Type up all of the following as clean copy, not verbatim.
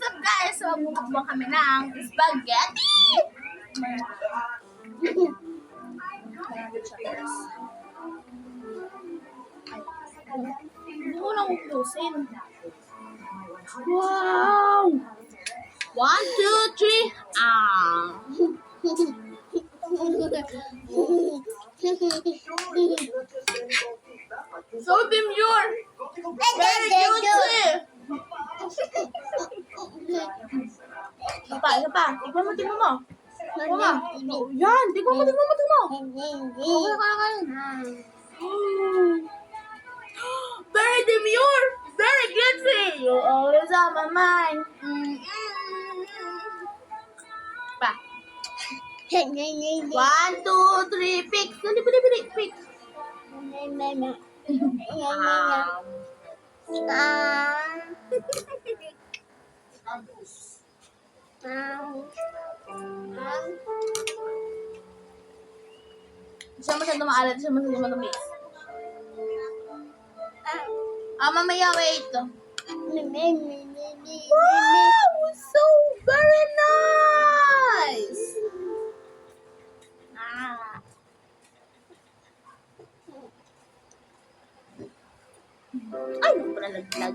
up guys? So, bumukbang kami ng spaghetti! Hindi ko lang upusin. Wow! 1, 2, 3. So demure! Very juicy! Isa pa. Tignan mo. Yan! Tignan mo. Kaya. Very demure! Very juicy! You're always on my mind. Pa. 1, 2, 3, pick! Dali, pick! Siya masyado maalat, siya masyado matamis. Mamaya, wait. Wow! So very nice! Ay, hindi ko nalaglag.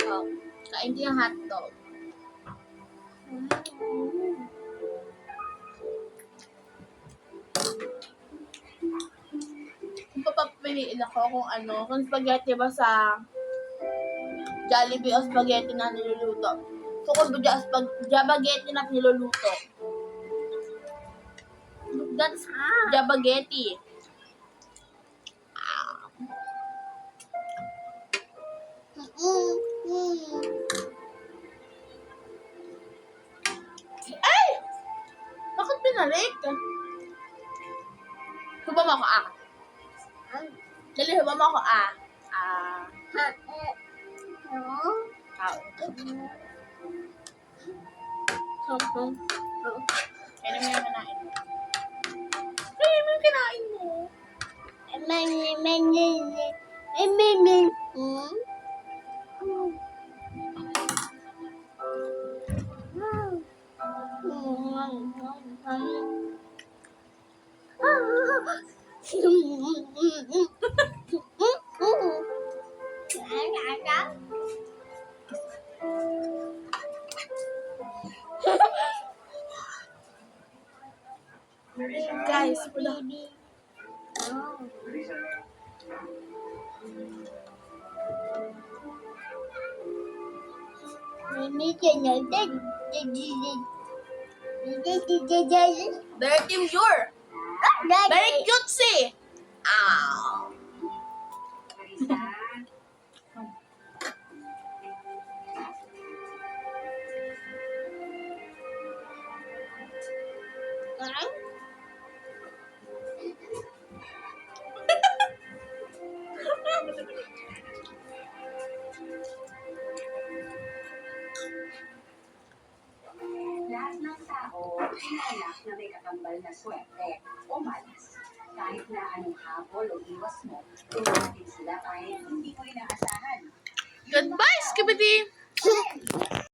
Oh, kain ko yung hotdog. Papapiliin ako kung spaghetti ba sa Jollibee o spaghetti na niluluto. So, kung spaghetti na niluluto. That's spaghetti. Ay! Bakit pinalik? Hubam ako Dali, hubam ako Kaya naman yung kinain mo. Kaya naman yung kinain mo. Guys, very demure. Very cutesy. Lahat ng tao ay anak na may kakambal na swerte o malas. Kahit na anong habol o iwas mo, tumating sila kahit hindi mo inaasahan. Goodbye, Skibidi!